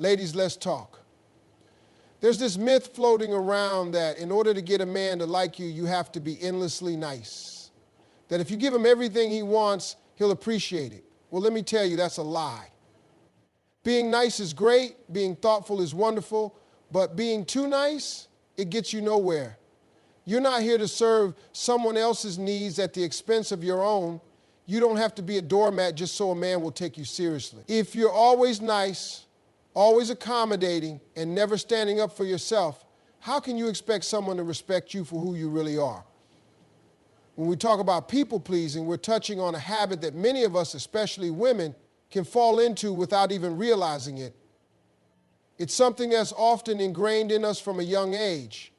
Ladies, let's talk. There's this myth floating around that in order to get a man to like you, you have to be endlessly nice. That if you give him everything he wants, he'll appreciate it. Well, let me tell you, that's a lie. Being nice is great, being thoughtful is wonderful, but being too nice, it gets you nowhere. You're not here to serve someone else's needs at the expense of your own. You don't have to be a doormat just so a man will take you seriously. If you're always nice, always accommodating, and never standing up for yourself, how can you expect someone to respect you for who you really are? When we talk about people-pleasing, we're touching on a habit that many of us, especially women, can fall into without even realizing it. It's something that's often ingrained in us from a young age.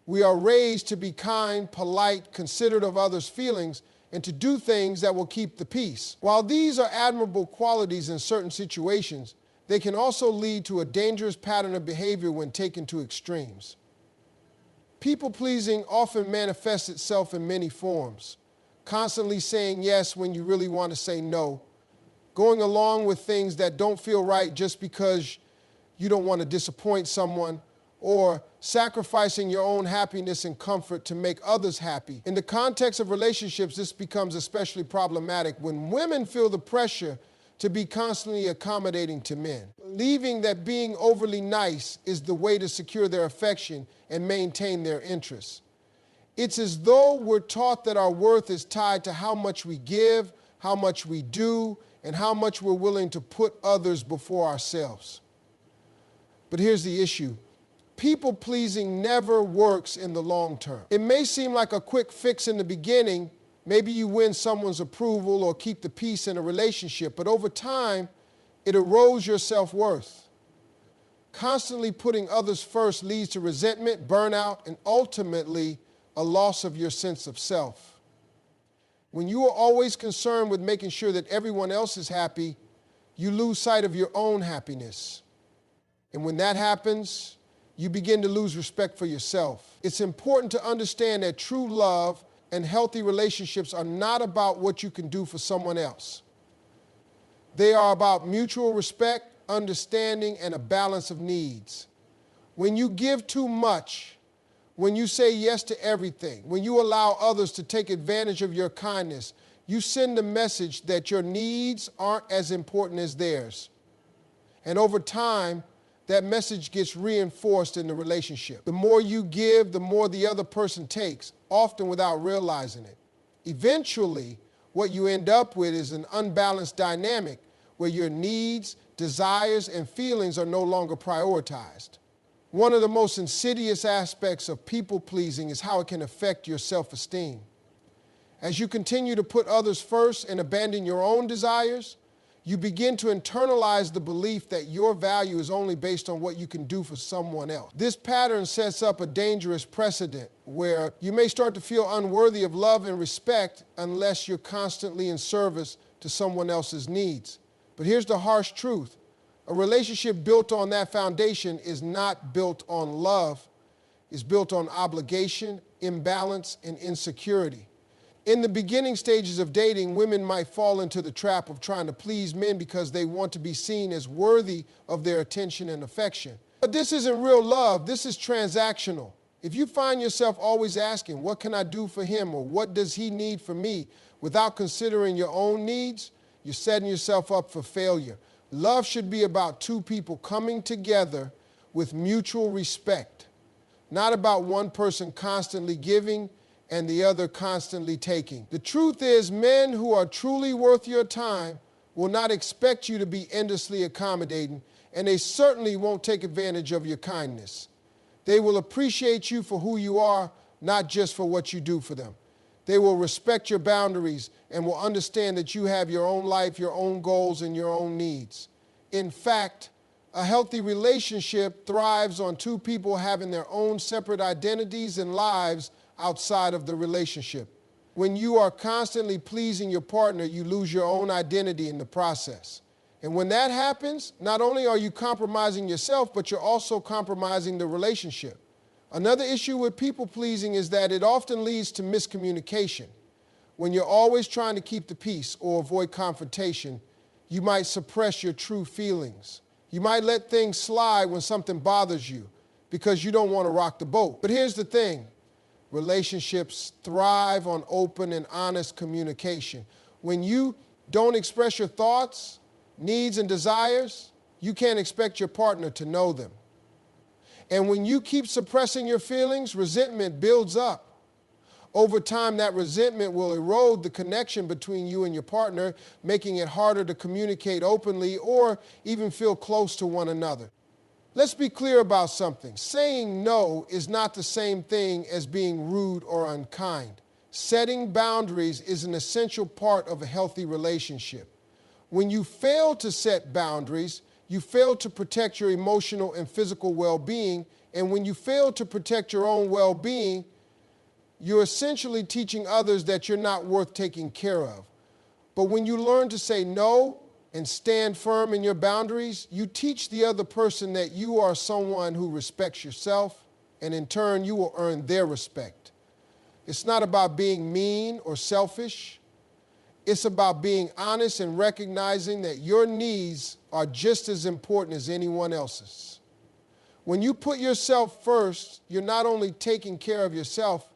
We are raised to be kind, polite, considerate of others' feelings, and to do things that will keep the peace. While these are admirable qualities in certain situations, they can also lead to a dangerous pattern of behavior when taken to extremes. People-pleasing often manifests itself in many forms. Constantly saying yes when you really want to say no. Going along with things that don't feel right just because you don't want to disappoint someone, or sacrificing your own happiness and comfort to make others happy. In the context of relationships, this becomes especially problematic when women feel the pressure to be constantly accommodating to men, believing that being overly nice is the way to secure their affection and maintain their interests. It's as though we're taught that our worth is tied to how much we give, how much we do, and how much we're willing to put others before ourselves. But here's the issue. People-pleasing never works in the long term. It may seem like a quick fix in the beginning. Maybe you win someone's approval or keep the peace in a relationship, but over time, it erodes your self-worth. Constantly putting others first leads to resentment, burnout, and ultimately a loss of your sense of self. When you are always concerned with making sure that everyone else is happy, you lose sight of your own happiness. And when that happens, you begin to lose respect for yourself. It's important to understand that true love and healthy relationships are not about what you can do for someone else. They are about mutual respect, understanding, and a balance of needs. When you give too much, when you say yes to everything, when you allow others to take advantage of your kindness, you send a message that your needs aren't as important as theirs. And over time, that message gets reinforced in the relationship. The more you give, the more the other person takes, often without realizing it. Eventually, what you end up with is an unbalanced dynamic where your needs, desires, and feelings are no longer prioritized. One of the most insidious aspects of people-pleasing is how it can affect your self-esteem. As you continue to put others first and abandon your own desires, you begin to internalize the belief that your value is only based on what you can do for someone else. This pattern sets up a dangerous precedent where you may start to feel unworthy of love and respect unless you're constantly in service to someone else's needs. But here's the harsh truth. A relationship built on that foundation is not built on love. It's built on obligation, imbalance, and insecurity. In the beginning stages of dating, women might fall into the trap of trying to please men because they want to be seen as worthy of their attention and affection. But this isn't real love. This is transactional. If you find yourself always asking, what can I do for him, or what does he need from me, without considering your own needs, you're setting yourself up for failure. Love should be about two people coming together with mutual respect, not about one person constantly giving and the other constantly taking. The truth is, men who are truly worth your time will not expect you to be endlessly accommodating, and they certainly won't take advantage of your kindness. They will appreciate you for who you are, not just for what you do for them. They will respect your boundaries and will understand that you have your own life, your own goals, and your own needs. In fact, a healthy relationship thrives on two people having their own separate identities and lives outside of the relationship. When you are constantly pleasing your partner, you lose your own identity in the process. And when that happens, not only are you compromising yourself, but you're also compromising the relationship. Another issue with people-pleasing is that it often leads to miscommunication. When you're always trying to keep the peace or avoid confrontation, you might suppress your true feelings. You might let things slide when something bothers you because you don't want to rock the boat. But here's the thing. Relationships thrive on open and honest communication. When you don't express your thoughts, needs, and desires, you can't expect your partner to know them. And when you keep suppressing your feelings, resentment builds up. Over time, that resentment will erode the connection between you and your partner, making it harder to communicate openly or even feel close to one another. Let's be clear about something. Saying no is not the same thing as being rude or unkind. Setting boundaries is an essential part of a healthy relationship. When you fail to set boundaries, you fail to protect your emotional and physical well-being, and when you fail to protect your own well-being, you're essentially teaching others that you're not worth taking care of. But when you learn to say no and stand firm in your boundaries, you teach the other person that you are someone who respects yourself, and in turn, you will earn their respect. It's not about being mean or selfish. It's about being honest and recognizing that your needs are just as important as anyone else's. When you put yourself first, you're not only taking care of yourself,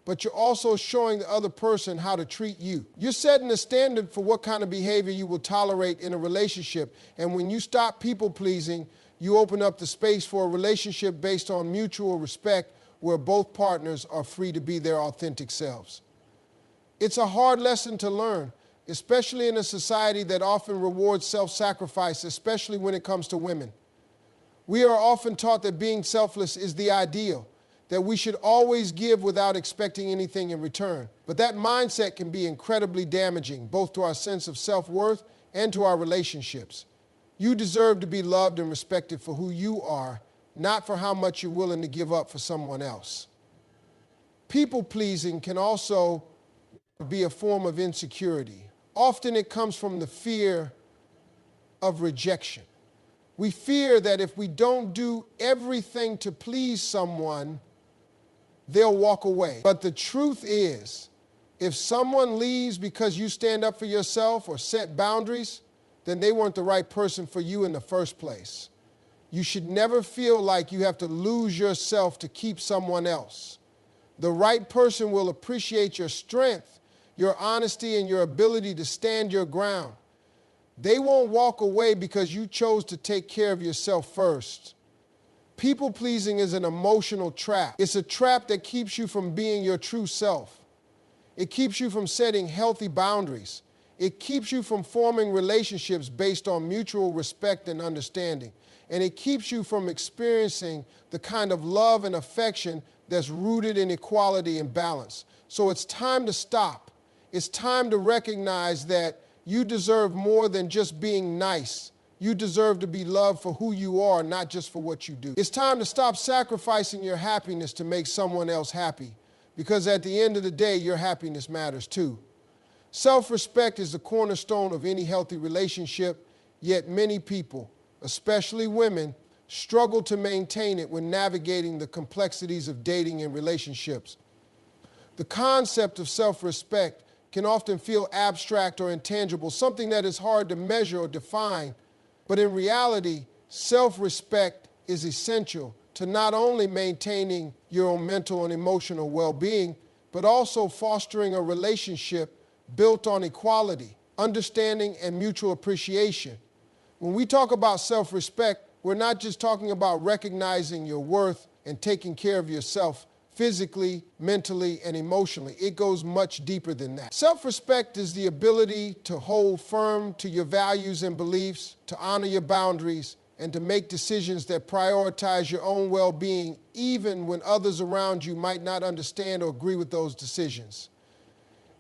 but you're also showing the other person how to treat you. You're setting a standard for what kind of behavior you will tolerate in a relationship. And when you stop people-pleasing, you open up the space for a relationship based on mutual respect where both partners are free to be their authentic selves. It's a hard lesson to learn, especially in a society that often rewards self-sacrifice, especially when it comes to women. We are often taught that being selfless is the ideal, that we should always give without expecting anything in return. But that mindset can be incredibly damaging, both to our sense of self-worth and to our relationships. You deserve to be loved and respected for who you are, not for how much you're willing to give up for someone else. People-pleasing can also be a form of insecurity. Often it comes from the fear of rejection. We fear that if we don't do everything to please someone, they'll walk away. But the truth is, if someone leaves because you stand up for yourself or set boundaries, then they weren't the right person for you in the first place. You should never feel like you have to lose yourself to keep someone else. The right person will appreciate your strength, your honesty, and your ability to stand your ground. They won't walk away because you chose to take care of yourself first. People-pleasing is an emotional trap. It's a trap that keeps you from being your true self. It keeps you from setting healthy boundaries. It keeps you from forming relationships based on mutual respect and understanding. And it keeps you from experiencing the kind of love and affection that's rooted in equality and balance. So it's time to stop. It's time to recognize that you deserve more than just being nice. You deserve to be loved for who you are, not just for what you do. It's time to stop sacrificing your happiness to make someone else happy, because at the end of the day, your happiness matters too. Self-respect is the cornerstone of any healthy relationship, yet many people, especially women, struggle to maintain it when navigating the complexities of dating and relationships. The concept of self-respect can often feel abstract or intangible, something that is hard to measure or define. But in reality, self-respect is essential to not only maintaining your own mental and emotional well-being, but also fostering a relationship built on equality, understanding, and mutual appreciation. When we talk about self-respect, we're not just talking about recognizing your worth and taking care of yourself physically, mentally, and emotionally. It goes much deeper than that. Self-respect is the ability to hold firm to your values and beliefs, to honor your boundaries, and to make decisions that prioritize your own well-being, even when others around you might not understand or agree with those decisions.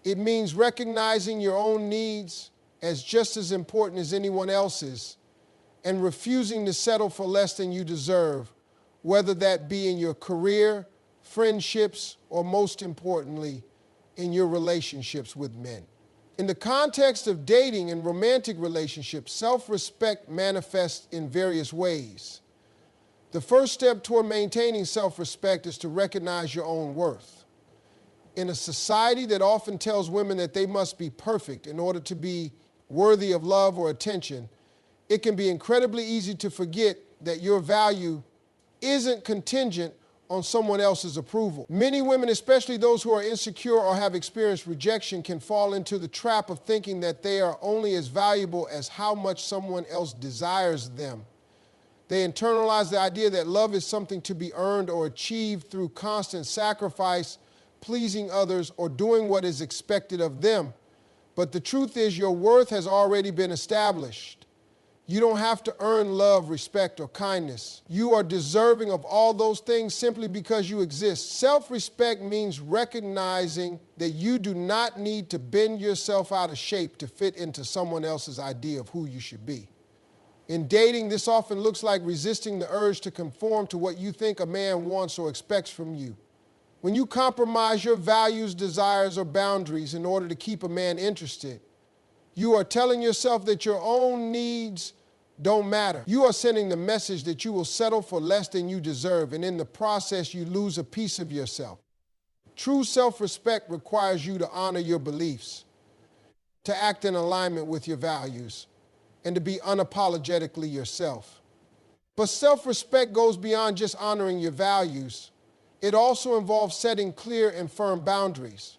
It means recognizing your own needs as just as important as anyone else's, and refusing to settle for less than you deserve, whether that be in your career, friendships, or most importantly, in your relationships with men. In the context of dating and romantic relationships, self-respect manifests in various ways. The first step toward maintaining self-respect is to recognize your own worth. In a society that often tells women that they must be perfect in order to be worthy of love or attention, It can be incredibly easy to forget that your value isn't contingent on someone else's approval. Many women, especially those who are insecure or have experienced rejection, can fall into the trap of thinking that they are only as valuable as how much someone else desires them. They internalize the idea that love is something to be earned or achieved through constant sacrifice, pleasing others, or doing what is expected of them. But the truth is, your worth has already been established. You don't have to earn love, respect, or kindness. You are deserving of all those things simply because you exist. Self-respect means recognizing that you do not need to bend yourself out of shape to fit into someone else's idea of who you should be. In dating, this often looks like resisting the urge to conform to what you think a man wants or expects from you. When you compromise your values, desires, or boundaries in order to keep a man interested, you are telling yourself that your own needs don't matter. You are sending the message that you will settle for less than you deserve, and in the process, you lose a piece of yourself. True self-respect requires you to honor your beliefs, to act in alignment with your values, and to be unapologetically yourself. But self-respect goes beyond just honoring your values. It also involves setting clear and firm boundaries.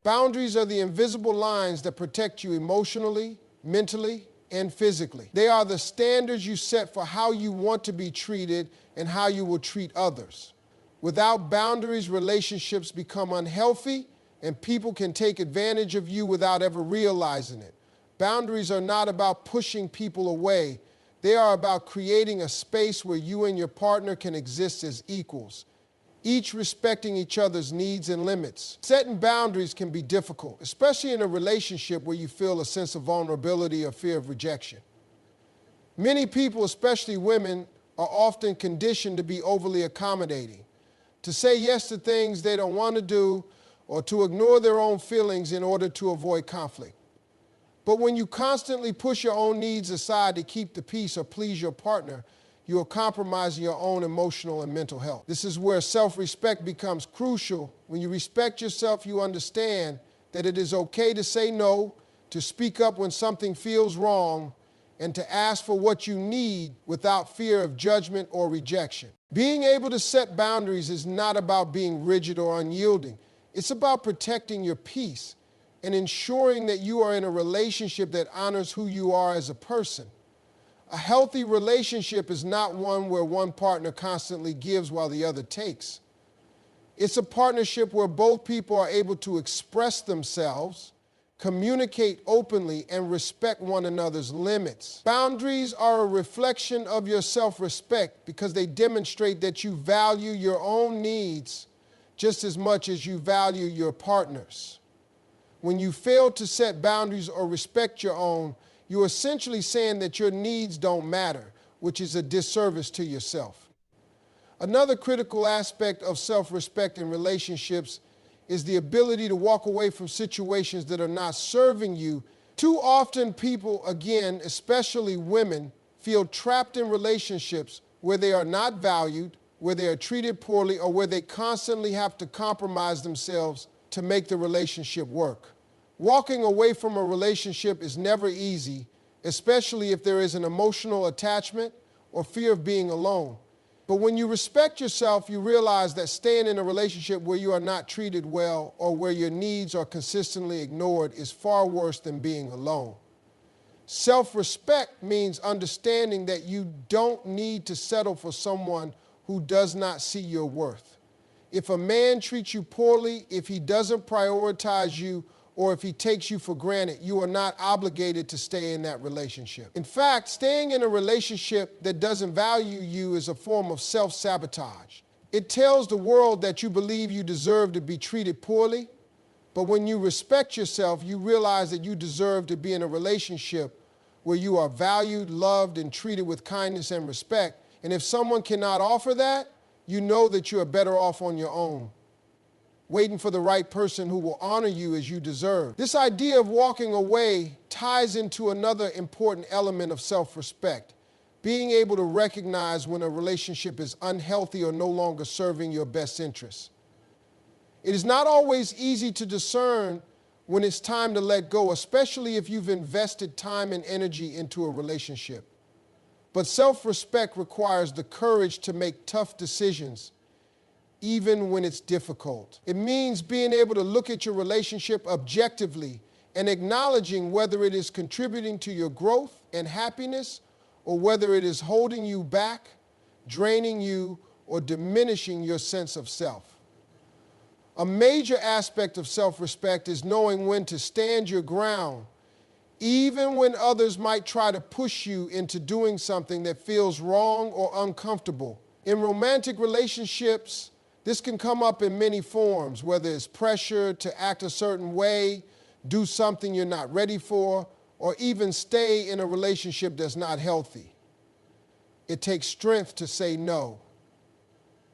Boundaries are the invisible lines that protect you emotionally, mentally, and physically. They are the standards you set for how you want to be treated and how you will treat others. Without boundaries, relationships become unhealthy and people can take advantage of you without ever realizing it. Boundaries are not about pushing people away. They are about creating a space where you and your partner can exist as equals, each respecting each other's needs and limits. Setting boundaries can be difficult, especially in a relationship where you feel a sense of vulnerability or fear of rejection. Many people, especially women, are often conditioned to be overly accommodating, to say yes to things they don't want to do, or to ignore their own feelings in order to avoid conflict. But when you constantly push your own needs aside to keep the peace or please your partner, you are compromising your own emotional and mental health. This is where self-respect becomes crucial. When you respect yourself, you understand that it is okay to say no, to speak up when something feels wrong, and to ask for what you need without fear of judgment or rejection. Being able to set boundaries is not about being rigid or unyielding. It's about protecting your peace and ensuring that you are in a relationship that honors who you are as a person. A healthy relationship is not one where one partner constantly gives while the other takes. It's a partnership where both people are able to express themselves, communicate openly, and respect one another's limits. Boundaries are a reflection of your self-respect because they demonstrate that you value your own needs just as much as you value your partner's. When you fail to set boundaries or respect your own, you're essentially saying that your needs don't matter, which is a disservice to yourself. Another critical aspect of self-respect in relationships is the ability to walk away from situations that are not serving you. Too often people, again, especially women, feel trapped in relationships where they are not valued, where they are treated poorly, or where they constantly have to compromise themselves to make the relationship work. Walking away from a relationship is never easy, especially if there is an emotional attachment or fear of being alone. But when you respect yourself, you realize that staying in a relationship where you are not treated well or where your needs are consistently ignored is far worse than being alone. Self-respect means understanding that you don't need to settle for someone who does not see your worth. If a man treats you poorly, if he doesn't prioritize you, or if he takes you for granted, you are not obligated to stay in that relationship. In fact, staying in a relationship that doesn't value you is a form of self-sabotage. It tells the world that you believe you deserve to be treated poorly, but when you respect yourself, you realize that you deserve to be in a relationship where you are valued, loved, and treated with kindness and respect. And if someone cannot offer that, you know that you are better off on your own, waiting for the right person who will honor you as you deserve. This idea of walking away ties into another important element of self-respect, being able to recognize when a relationship is unhealthy or no longer serving your best interests. It is not always easy to discern when it's time to let go, especially if you've invested time and energy into a relationship. But self-respect requires the courage to make tough decisions, even when it's difficult. It means being able to look at your relationship objectively and acknowledging whether it is contributing to your growth and happiness or whether it is holding you back, draining you, or diminishing your sense of self. A major aspect of self-respect is knowing when to stand your ground, even when others might try to push you into doing something that feels wrong or uncomfortable. In romantic relationships, this can come up in many forms, whether it's pressure to act a certain way, do something you're not ready for, or even stay in a relationship that's not healthy. It takes strength to say no,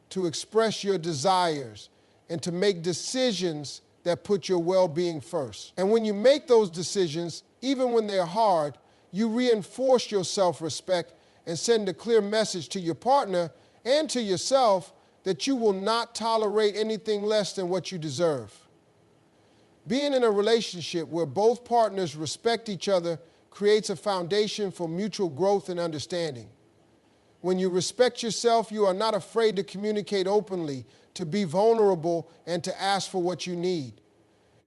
to express your desires, and to make decisions that put your well-being first. And when you make those decisions, even when they're hard, you reinforce your self-respect and send a clear message to your partner and to yourself that you will not tolerate anything less than what you deserve. Being in a relationship where both partners respect each other creates a foundation for mutual growth and understanding. When you respect yourself, you are not afraid to communicate openly, to be vulnerable, and to ask for what you need.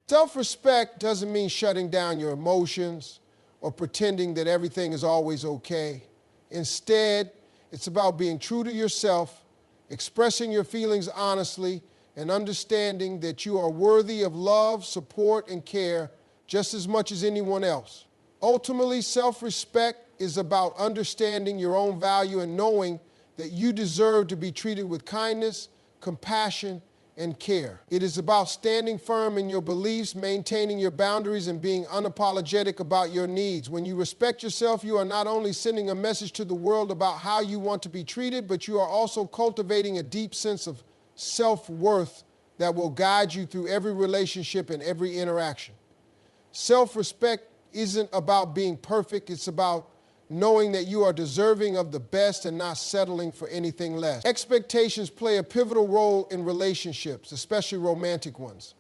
Self-respect doesn't mean shutting down your emotions or pretending that everything is always okay. Instead, it's about being true to yourself, expressing your feelings honestly, and understanding that you are worthy of love, support, and care just as much as anyone else. Ultimately, self-respect is about understanding your own value and knowing that you deserve to be treated with kindness, compassion, and care. It is about standing firm in your beliefs, maintaining your boundaries, and being unapologetic about your needs. When you respect yourself, you are not only sending a message to the world about how you want to be treated, but you are also cultivating a deep sense of self-worth that will guide you through every relationship and every interaction. Self-respect isn't about being perfect. It's about knowing that you are deserving of the best and not settling for anything less. Expectations play a pivotal role in relationships, especially romantic ones,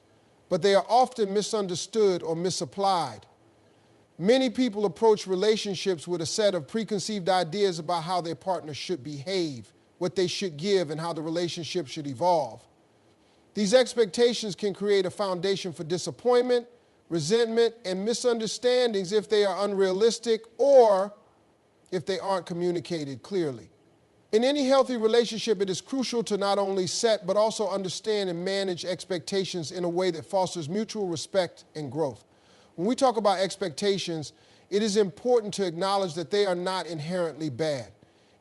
but they are often misunderstood or misapplied. Many people approach relationships with a set of preconceived ideas about how their partner should behave, what they should give, and how the relationship should evolve. These expectations can create a foundation for disappointment, resentment, and misunderstandings if they are unrealistic or if they aren't communicated clearly. In any healthy relationship, it is crucial to not only set but also understand and manage expectations in a way that fosters mutual respect and growth. When we talk about expectations, it is important to acknowledge that they are not inherently bad.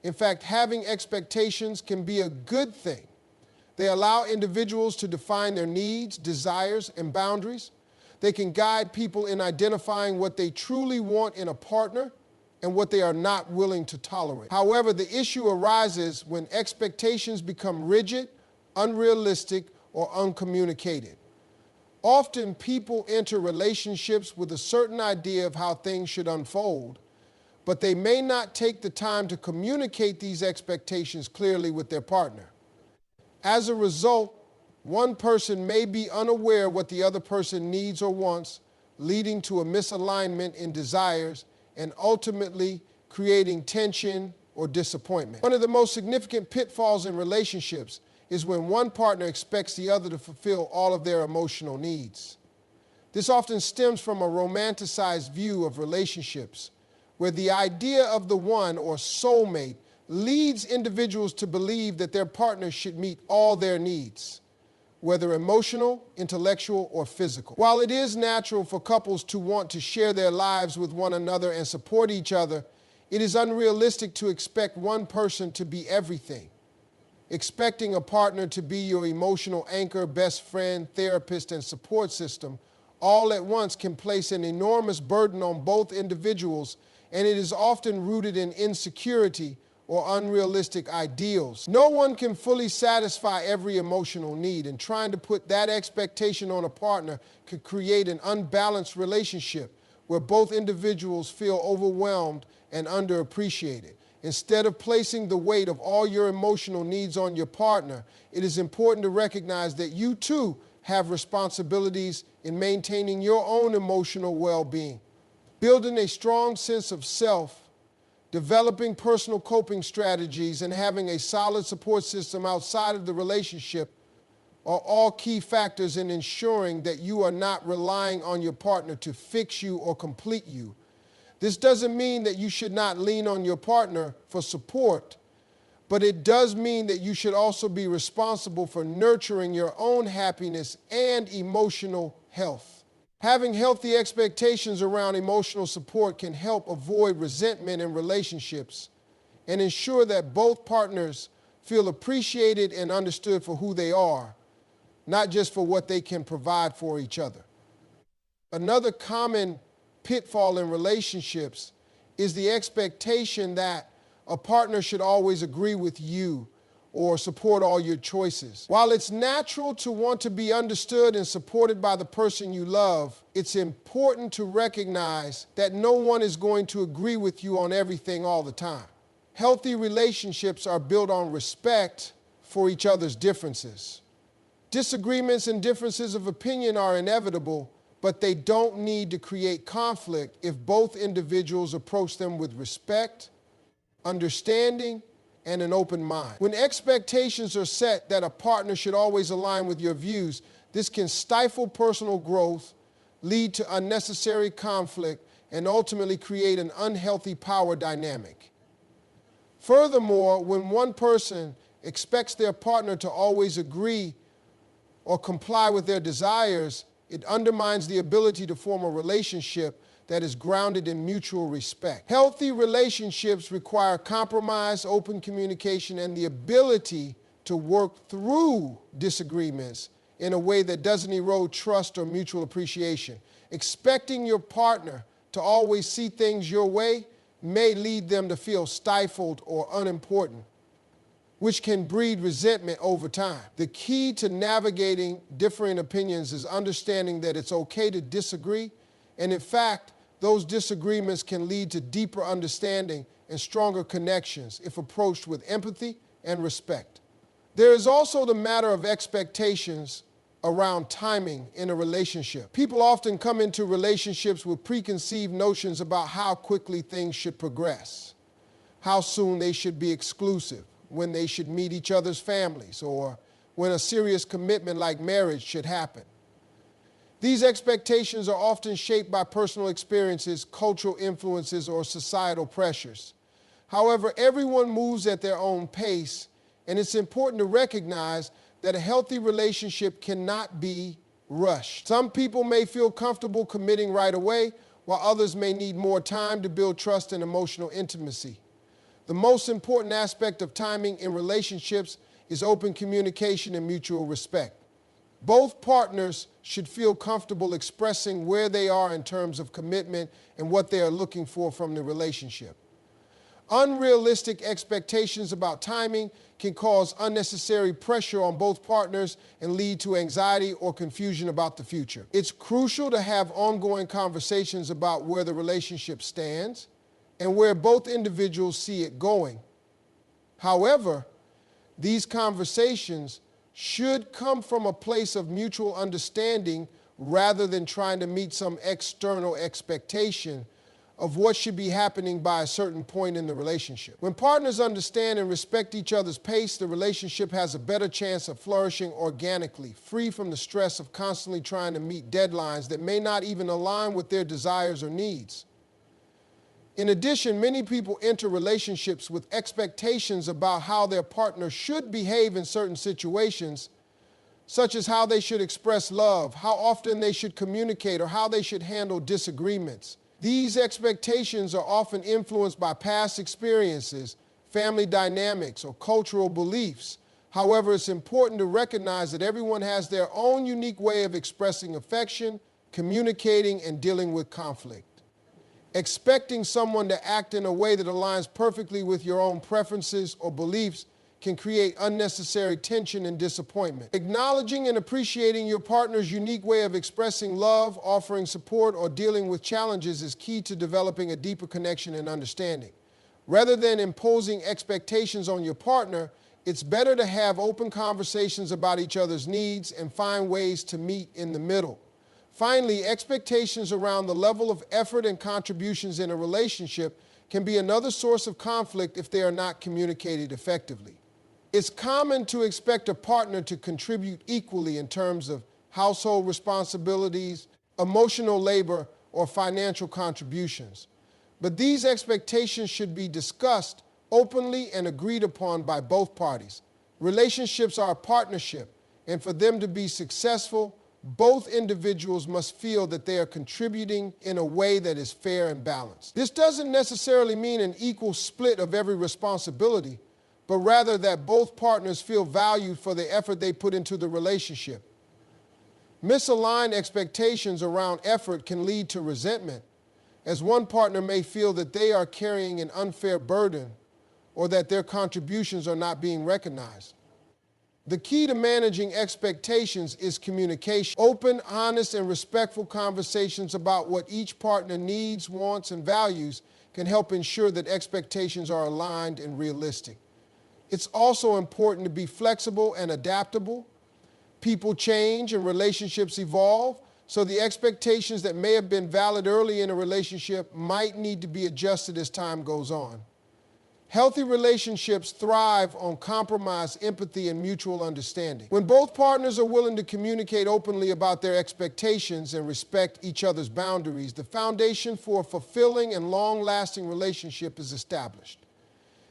In fact, having expectations can be a good thing. They allow individuals to define their needs, desires, and boundaries. They can guide people in identifying what they truly want in a partner and what they are not willing to tolerate. However, the issue arises when expectations become rigid, unrealistic, or uncommunicated. Often people enter relationships with a certain idea of how things should unfold, but they may not take the time to communicate these expectations clearly with their partner. As a result, one person may be unaware what the other person needs or wants, leading to a misalignment in desires and ultimately creating tension or disappointment. One of the most significant pitfalls in relationships is when one partner expects the other to fulfill all of their emotional needs. This often stems from a romanticized view of relationships, where the idea of the one or soulmate leads individuals to believe that their partner should meet all their needs, whether emotional, intellectual, or physical. While it is natural for couples to want to share their lives with one another and support each other, it is unrealistic to expect one person to be everything. Expecting a partner to be your emotional anchor, best friend, therapist, and support system all at once can place an enormous burden on both individuals, and it is often rooted in insecurity or unrealistic ideals. No one can fully satisfy every emotional need, and trying to put that expectation on a partner could create an unbalanced relationship where both individuals feel overwhelmed and underappreciated. Instead of placing the weight of all your emotional needs on your partner, it is important to recognize that you too have responsibilities in maintaining your own emotional well-being. Building a strong sense of self, developing personal coping strategies, and having a solid support system outside of the relationship are all key factors in ensuring that you are not relying on your partner to fix you or complete you. This doesn't mean that you should not lean on your partner for support, but it does mean that you should also be responsible for nurturing your own happiness and emotional health. Having healthy expectations around emotional support can help avoid resentment in relationships and ensure that both partners feel appreciated and understood for who they are, not just for what they can provide for each other. Another common pitfall in relationships is the expectation that a partner should always agree with you or support all your choices. While it's natural to want to be understood and supported by the person you love, it's important to recognize that no one is going to agree with you on everything all the time. Healthy relationships are built on respect for each other's differences. Disagreements and differences of opinion are inevitable, but they don't need to create conflict if both individuals approach them with respect, understanding, and an open mind. When expectations are set that a partner should always align with your views, this can stifle personal growth, lead to unnecessary conflict, and ultimately create an unhealthy power dynamic. Furthermore, when one person expects their partner to always agree or comply with their desires, it undermines the ability to form a relationship that is grounded in mutual respect. Healthy relationships require compromise, open communication, and the ability to work through disagreements in a way that doesn't erode trust or mutual appreciation. Expecting your partner to always see things your way may lead them to feel stifled or unimportant, which can breed resentment over time. The key to navigating differing opinions is understanding that it's okay to disagree, and in fact, those disagreements can lead to deeper understanding and stronger connections if approached with empathy and respect. There is also the matter of expectations around timing in a relationship. People often come into relationships with preconceived notions about how quickly things should progress, how soon they should be exclusive, when they should meet each other's families, or when a serious commitment like marriage should happen. These expectations are often shaped by personal experiences, cultural influences, or societal pressures. However, everyone moves at their own pace, and it's important to recognize that a healthy relationship cannot be rushed. Some people may feel comfortable committing right away, while others may need more time to build trust and emotional intimacy. The most important aspect of timing in relationships is open communication and mutual respect. Both partners should feel comfortable expressing where they are in terms of commitment and what they are looking for from the relationship. Unrealistic expectations about timing can cause unnecessary pressure on both partners and lead to anxiety or confusion about the future. It's crucial to have ongoing conversations about where the relationship stands and where both individuals see it going. However, these conversations should come from a place of mutual understanding rather than trying to meet some external expectation of what should be happening by a certain point in the relationship. When partners understand and respect each other's pace, the relationship has a better chance of flourishing organically, free from the stress of constantly trying to meet deadlines that may not even align with their desires or needs. In addition, many people enter relationships with expectations about how their partner should behave in certain situations, such as how they should express love, how often they should communicate, or how they should handle disagreements. These expectations are often influenced by past experiences, family dynamics, or cultural beliefs. However, it's important to recognize that everyone has their own unique way of expressing affection, communicating, and dealing with conflict. Expecting someone to act in a way that aligns perfectly with your own preferences or beliefs can create unnecessary tension and disappointment. Acknowledging and appreciating your partner's unique way of expressing love, offering support, or dealing with challenges is key to developing a deeper connection and understanding. Rather than imposing expectations on your partner, It's better to have open conversations about each other's needs and find ways to meet in the middle. Finally, expectations around the level of effort and contributions in a relationship can be another source of conflict if they are not communicated effectively. It's common to expect a partner to contribute equally in terms of household responsibilities, emotional labor, or financial contributions. But these expectations should be discussed openly and agreed upon by both parties. Relationships are a partnership, and for them to be successful, both individuals must feel that they are contributing in a way that is fair and balanced. This doesn't necessarily mean an equal split of every responsibility, but rather that both partners feel valued for the effort they put into the relationship. Misaligned expectations around effort can lead to resentment, as one partner may feel that they are carrying an unfair burden or that their contributions are not being recognized. The key to managing expectations is communication. Open, honest, and respectful conversations about what each partner needs, wants, and values can help ensure that expectations are aligned and realistic. It's also important to be flexible and adaptable. People change and relationships evolve, so the expectations that may have been valid early in a relationship might need to be adjusted as time goes on. Healthy relationships thrive on compromise, empathy, and mutual understanding. When both partners are willing to communicate openly about their expectations and respect each other's boundaries, the foundation for a fulfilling and long-lasting relationship is established.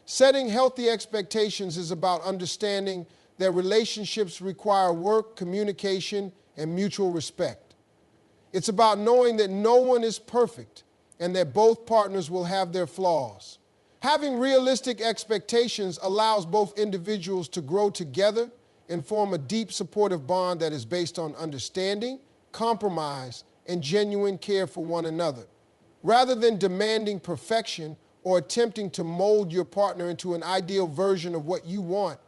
Setting healthy expectations is about understanding that relationships require work, communication, and mutual respect. It's about knowing that no one is perfect and that both partners will have their flaws. Having realistic expectations allows both individuals to grow together and form a deep supportive bond that is based on understanding, compromise, and genuine care for one another. Rather than demanding perfection or attempting to mold your partner into an ideal version of what you want,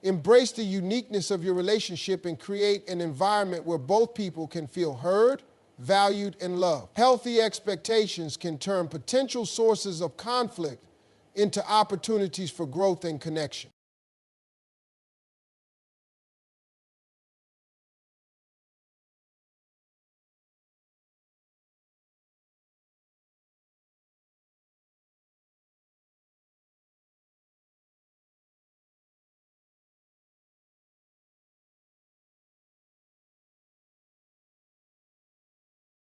embrace the uniqueness of your relationship and create an environment where both people can feel heard, valued, and loved. Healthy expectations can turn potential sources of conflict into opportunities for growth and connection.